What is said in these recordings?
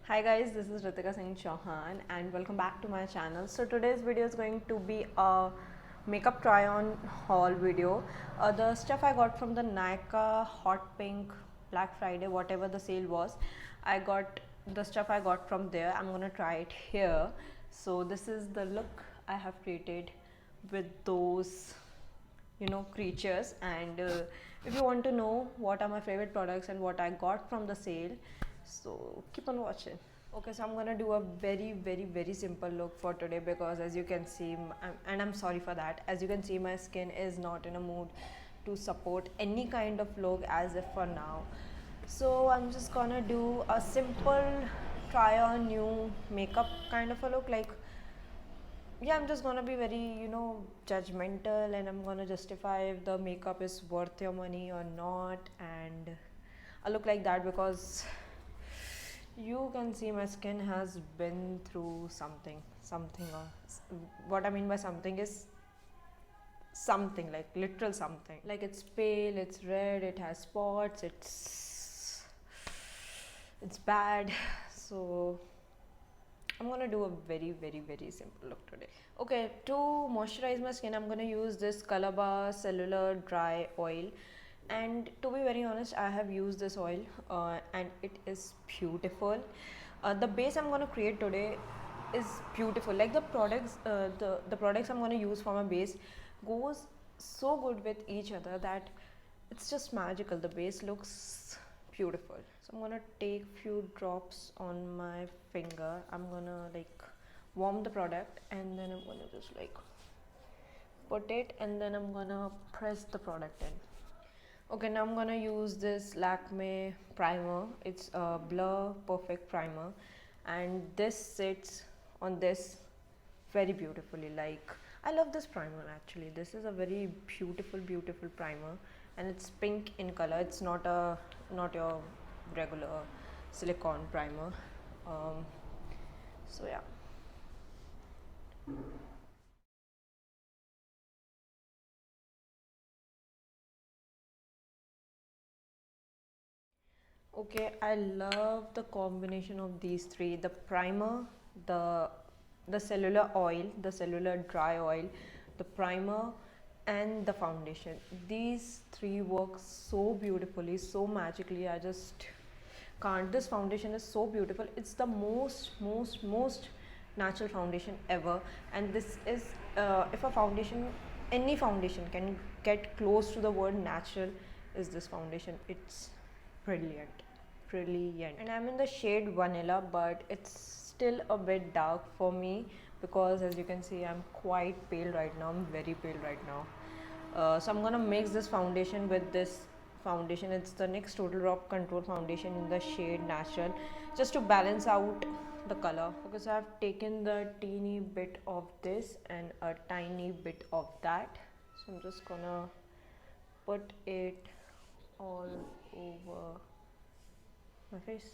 Hi guys, this is Ritika Singh Chauhan and welcome back to my channel. So today's video is going to be a makeup try on haul video. The stuff I got from the Nykaa Hot Pink Black Friday, whatever the sale was, I got the stuff I got from there. I'm gonna try it here. So this is the look I have created with those creatures. And if you want to know what are my favorite products and what I got from the sale, so keep on watching. Okay, so I'm gonna do a very simple look for today because as you can see, I'm sorry for that, as you can see my skin is not in a mood to support any kind of look as if for now. So I'm just gonna do a simple try on new makeup kind of a look. Like, yeah, I'm just gonna be very judgmental, and I'm gonna justify if the makeup is worth your money or not, and I look like that because you can see my skin has been through something or what I mean by something is something like literal something, like it's pale, it's red, it has spots, it's bad. So I'm gonna do a very simple look today. Okay, to moisturize my skin, I'm gonna use this Color Cellular Dry Oil, and to be very honest, I have used this oil and it is beautiful. The base I'm gonna create today is beautiful. Like the products, the products I'm gonna use for my base goes so good with each other that it's just magical. The base looks beautiful. So I'm gonna take few drops on my finger. I'm gonna like warm the product and then I'm gonna just like put it, and then I'm gonna press the product in. Okay, now I'm gonna use this Lakme Primer. It's a Blur Perfect Primer, and this sits on this very beautifully. Like, I love this primer actually. This is a very beautiful primer, and it's pink in color. It's not your regular silicone primer. So yeah. Okay, I love the combination of these three: the primer, the cellular oil, the cellular dry oil, the primer, and the foundation. These three work so beautifully, so magically. I just can't. This foundation is so beautiful. It's the most natural foundation ever. And this is if a foundation, any foundation can get close to the word natural, is this foundation. It's brilliant. And I'm in the shade Vanilla, but it's still a bit dark for me because as you can see, I'm quite pale right now. I'm very pale right now. So I'm gonna mix this foundation with this foundation. It's the NYX Total Drop Control Foundation in the shade Natural, just to balance out the color. Okay, so I've taken the teeny bit of this and a tiny bit of that. So I'm just gonna put it all over my face.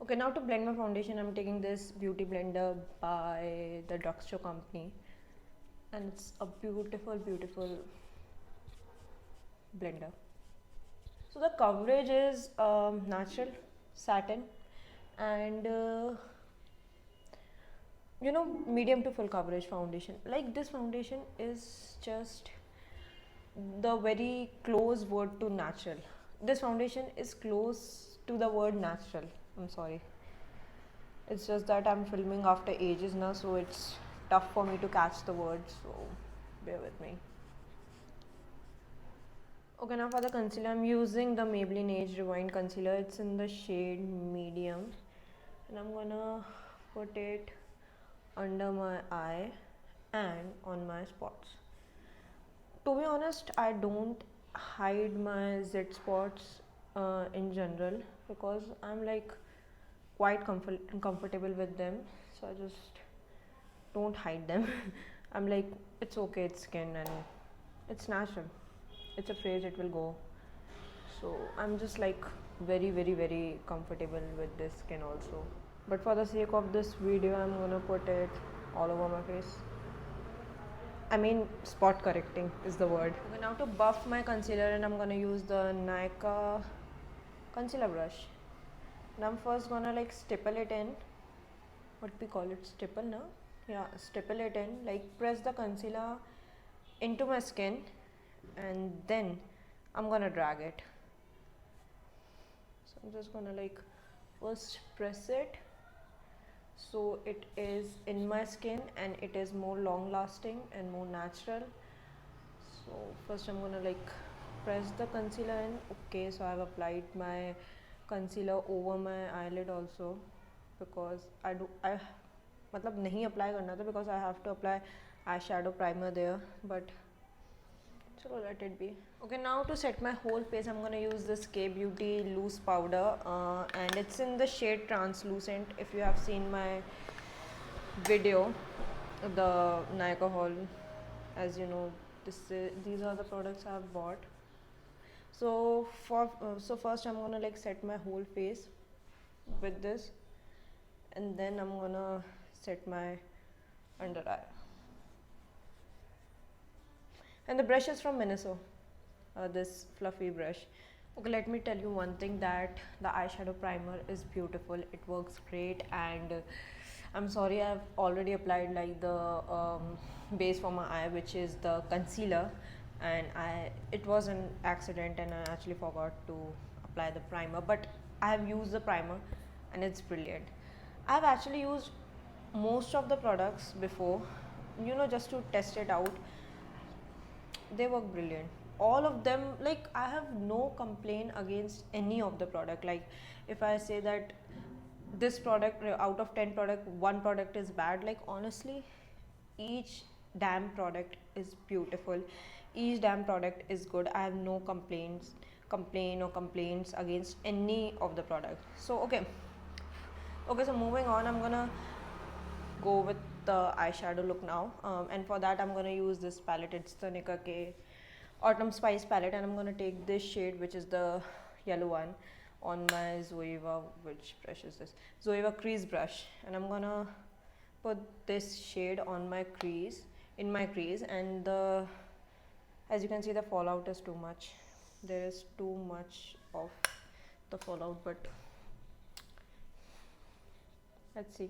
Okay, now to blend my foundation, I'm taking this beauty blender by the Drugstore company, and it's a beautiful blender. So the coverage is natural satin, and medium to full coverage foundation. Like, this foundation is just the very close word to natural. This foundation is close to the word natural. I'm sorry, it's just that I'm filming after ages now, so it's tough for me to catch the words, so bear with me. Okay, now for the concealer, I'm using the Maybelline Age Rewind concealer. It's in the shade medium, and I'm gonna put it under my eye and on my spots. To be honest, I don't hide my Z spots in general because I'm like quite comfortable with them, so I just don't hide them. I'm like, it's okay, it's skin and it's natural, it's a phase, it will go. So I'm just like very comfortable with this skin also. But for the sake of this video, I'm gonna put it all over my face. I mean, spot correcting is the word. Okay, now to buff my concealer, and I'm gonna use the Nykaa concealer brush. Now I'm first gonna like stipple it in. What we call it, stipple, no? Yeah, stipple it in, like press the concealer into my skin, and then I'm gonna drag it. So I'm just gonna like first press it so it is in my skin and it is more long lasting and more natural. So first I'm gonna like press the concealer in. Okay, so I've applied my concealer over my eyelid also, because I मतलब नहीं apply करना था because I have to apply eyeshadow primer there, but chalo let it be. Okay, now to set my whole face I'm gonna use this K Beauty loose powder, and it's in the shade translucent. If you have seen my video, the Nykaa haul, as you know, these are the products I've bought. So first I'm gonna like set my whole face with this, and then I'm gonna set my under eye. And the brush is from Miniso, this fluffy brush. Okay, let me tell you one thing, that the eyeshadow primer is beautiful. It works great, and I'm sorry I've already applied like the base for my eye, which is the concealer, and it was an accident and I actually forgot to apply the primer, but I have used the primer and it's brilliant. I've actually used most of the products before, you know, just to test it out. They work brilliant, all of them. Like, I have no complaint against any of the product. Like, if I say that this product, out of 10 product, one product is bad, like honestly each damn product is beautiful, each damn product is good. I have no complaints against any of the product. So okay, so moving on, I'm gonna go with the eyeshadow look now, and for that I'm gonna use this palette. It's the Nika K Autumn Spice palette, and I'm gonna take this shade, which is the yellow one, on my Zoeva, which brush is this? Zoeva crease brush, and I'm gonna put this shade on my crease, in my crease, and as you can see, the fallout is too much. There is too much of the fallout, but let's see.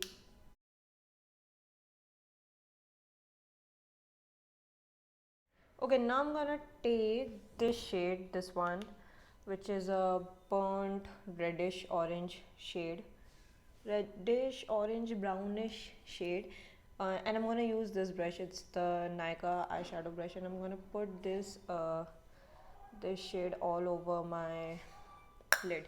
Okay, now I'm gonna take this shade, this one, which is a burnt reddish orange shade, reddish orange brownish shade, and I'm gonna use this brush. It's the Nykaa eyeshadow brush, and I'm gonna put this this shade all over my lid.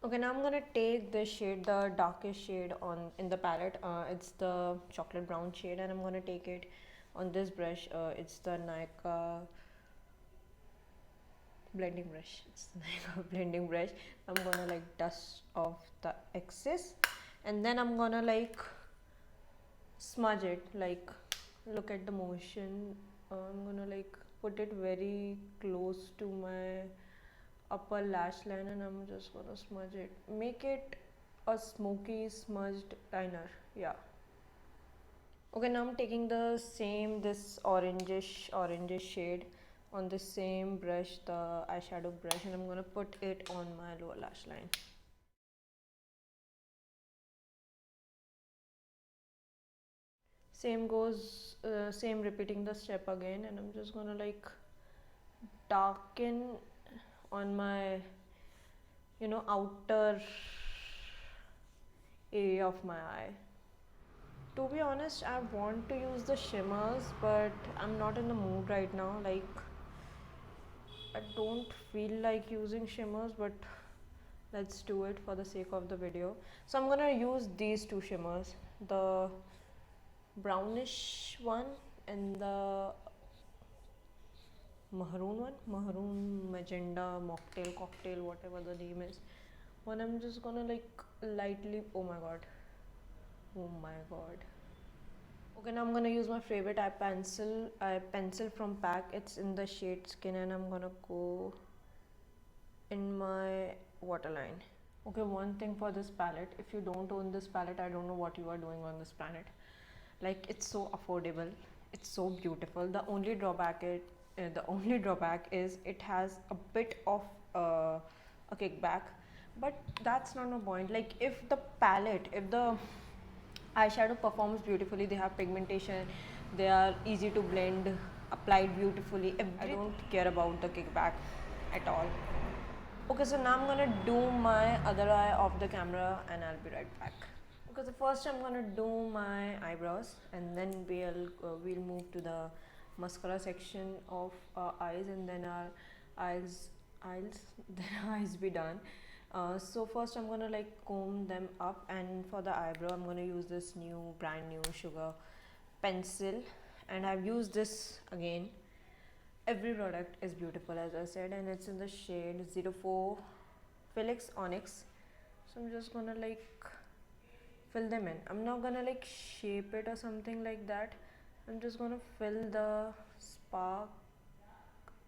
Okay, now I'm gonna take this shade, the darkest shade in the palette. It's the chocolate brown shade, and I'm gonna take it on this brush. It's the Nykaa blending brush. It's the Nykaa blending brush. I'm gonna like dust off the excess, and then I'm gonna like smudge it. Like, look at the motion. I'm gonna like put it very close to my upper lash line, and I'm just gonna smudge it, make it a smoky smudged liner. Yeah. Okay, now I'm taking the same, this orangish shade on the same brush, the eyeshadow brush, and I'm gonna put it on my lower lash line. Same goes, same repeating the step again, and I'm just gonna like darken on my, you know, outer area of my eye. To be honest, I want to use the shimmers, but I'm not in the mood right now. Like, I don't feel like using shimmers, but let's do it for the sake of the video. So I'm gonna use these two shimmers, the brownish one and the maroon magenta cocktail, whatever the name is. One, I'm just gonna like lightly, oh my god. Okay, now I'm gonna use my favorite eye pencil from PAC. It's in the shade Skin, and I'm gonna go in my waterline. Okay, one thing for this palette, if you don't own this palette, I don't know what you are doing on this planet. Like, it's so affordable, it's so beautiful. The only drawback the only drawback is it has a bit of uh, a kickback, but that's not the point. Like if the palette, if the eyeshadow performs beautifully, they have pigmentation, they are easy to blend, applied beautifully, I don't care about the kickback at all. Okay, so now I'm gonna do my other eye off the camera and I'll be right back. Okay, so first I'm gonna do my eyebrows and then we'll move to the mascara section of eyes, and then our eyes eyes then eyes be done. So first I'm gonna like comb them up, and for the eyebrow I'm gonna use this brand new sugar pencil, and I've used this again. Every product is beautiful, as I said, and it's in the shade 04 Felix Onyx. So I'm just gonna like fill them in. I'm not gonna like shape it or something like that. I'm just gonna fill the sparks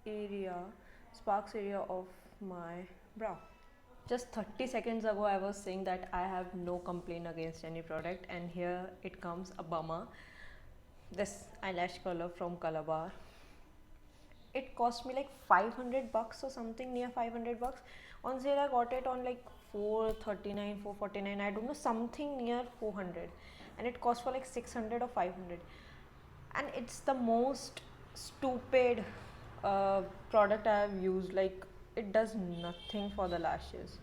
area of my brow. Just 30 seconds ago I was saying that I have no complaint against any product, and here it comes a bummer. This eyelash color from Calabar, it cost me like 500 bucks or something, near 500 bucks. On sale I got it on like 439, 449, I don't know, something near 400, and it cost for like 600 or 500. And it's the most stupid product I have used. Like it does nothing for the lashes,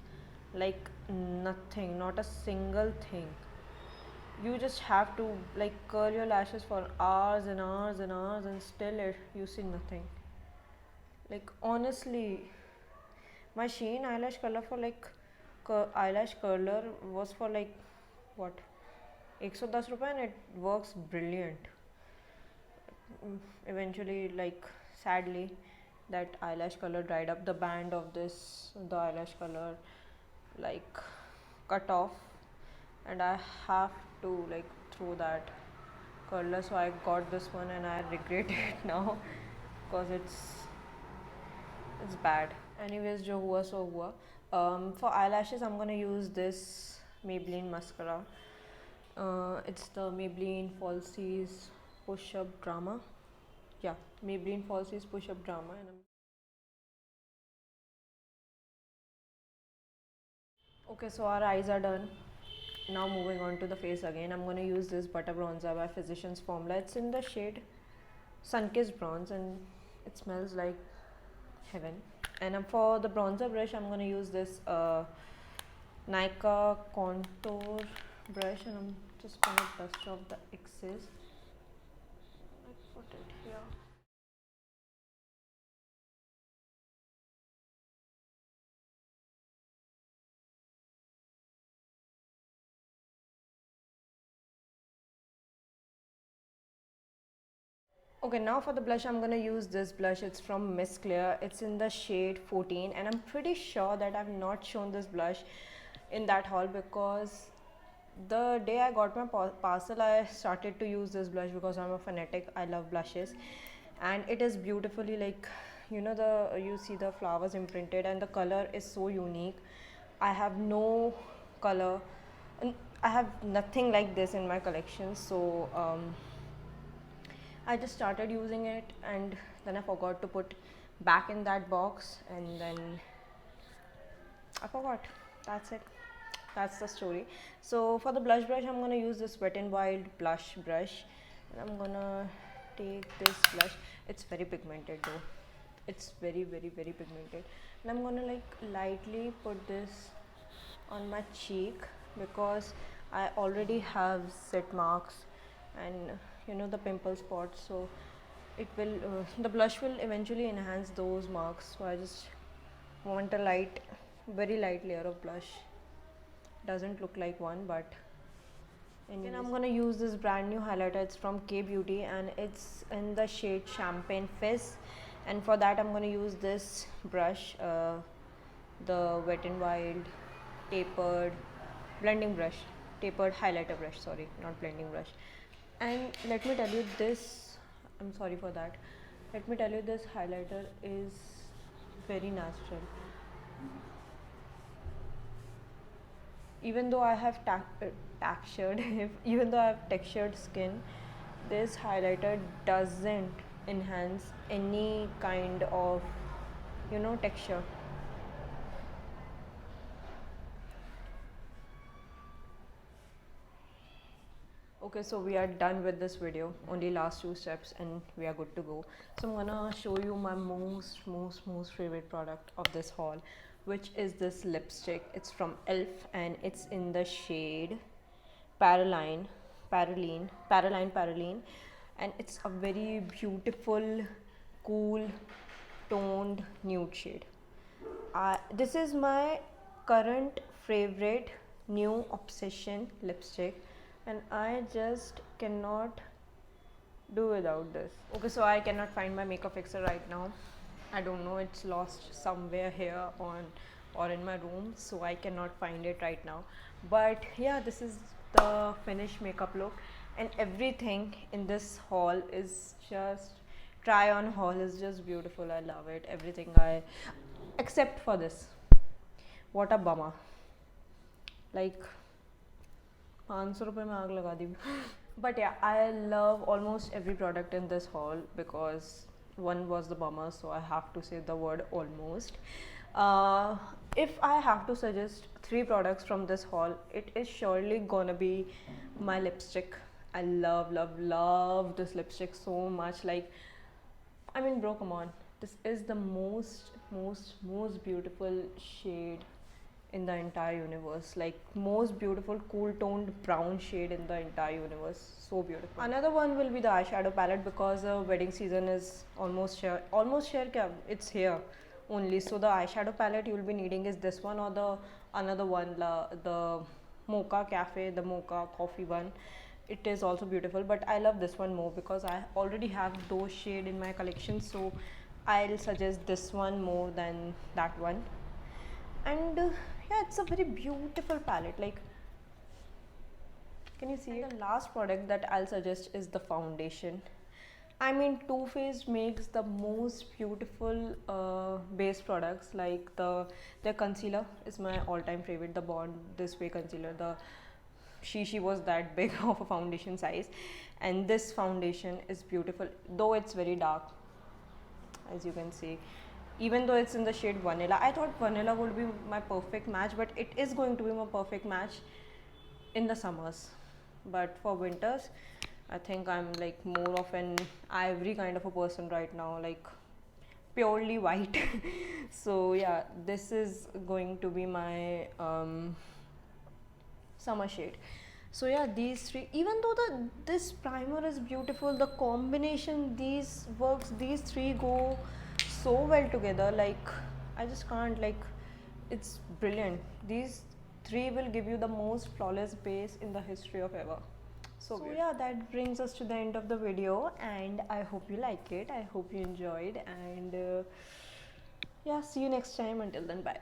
like nothing, not a single thing. You just have to like curl your lashes for hours and hours and hours, and still you see nothing. Like honestly, my Sheen eyelash color for like eyelash curler was for like what, 110 rupees, and it works brilliant. Eventually, like sadly, that eyelash color dried up. The band of the eyelash color like cut off, and I have to like throw that curler. So I got this one and I regret it now because it's bad. Anyways, jo hua so hua. For eyelashes I'm gonna use this Maybelline mascara. It's the Maybelline Falsies Push Up Drama. Yeah, Maybelline Falsies Push Up Drama. And okay, so our eyes are done. Now moving on to the face again. I'm gonna use this butter bronzer by Physicians Formula. It's in the shade Sunkissed Bronze, and it smells like heaven. And for the bronzer brush I'm gonna use this Nika contour brush, and I'm just gonna dust off the excess. I put it here. Okay, now for the blush I'm gonna use this blush. It's from Miss Clear. It's in the shade 14, and I'm pretty sure that I've not shown this blush in that haul, because the day I got my parcel I started to use this blush because I'm a fanatic. I love blushes, and it is beautifully like, you know, you see the flowers imprinted, and the color is so unique. I have no color, and I have nothing like this in my collection. So I just started using it, and then I forgot to put back in that box, and then I forgot. That's it. That's the story. So for the blush brush I'm gonna use this Wet n Wild blush brush, and I'm gonna take this blush. It's very pigmented though. It's very pigmented, and I'm gonna like lightly put this on my cheek because I already have set marks and, you know, the pimple spots. So it will the blush will eventually enhance those marks. So I just want a very light layer of blush. Doesn't look like one, but and I'm gonna use this brand new highlighter. It's from K Beauty, and it's in the shade Champagne Fizz. And for that I'm gonna use this brush, the Wet n Wild tapered blending brush, tapered highlighter brush, sorry, not blending brush. And let me tell you this, I'm sorry for that, let me tell you, this highlighter is very natural. Even though I have textured even though I have textured skin, this highlighter doesn't enhance any kind of, you know, texture. Okay, so we are done with this video, only last 2 steps and we are good to go. So I'm gonna show you my most favorite product of this haul, which is this lipstick. It's from Elf and it's in the shade Paraline, Paraline, and it's a very beautiful, cool, toned nude shade. This is my current favorite new obsession lipstick, and I just cannot do without this. Okay, so I cannot find my makeup fixer right now. I don't know, it's lost somewhere here on or in my room, so I cannot find it right now. But yeah, this is the finished makeup look, and everything in this haul is just try on haul is just beautiful. I love it. Everything I except for this. What a bummer. Like 500 रुपए में आग लगा दी. But yeah, I love almost every product in this haul because one was the bummer, so I have to say the word almost. If I have to suggest 3 products from this haul, it is surely gonna be my lipstick. I love this lipstick so much. Like, I mean, bro, come on. This is the most beautiful shade in the entire universe. Like, most beautiful cool toned brown shade in the entire universe. So beautiful. Another one will be the eyeshadow palette because wedding season is almost here. Almost here, kya? It's here only. So the eyeshadow palette you will be needing is this one or the another one, the mocha cafe, the mocha coffee one. It is also beautiful, but I love this one more because I already have those shade in my collection, so I'll suggest this one more than that one. And yeah, it's a very beautiful palette. Like, can you see it? The last product that I'll suggest is the foundation. I mean, Too Faced makes the most beautiful base products. Like their concealer is my all-time favorite, the Bond This Way concealer. The she was that big of a foundation size, and this foundation is beautiful, though it's very dark, as you can see. Even though it's in the shade vanilla, I thought vanilla would be my perfect match, but it is going to be my perfect match in the summers. But for winters, I think I'm like more of an ivory kind of a person right now, like purely white. So yeah, this is going to be my summer shade. So yeah, these 3, even though this primer is beautiful, the combination these 3 go so well together. Like, I just can't, like, it's brilliant. These 3 will give you the most flawless base in the history of ever. So yeah, that brings us to the end of the video, and I hope you like it. I hope you enjoyed, and yeah, see you next time. Until then, bye.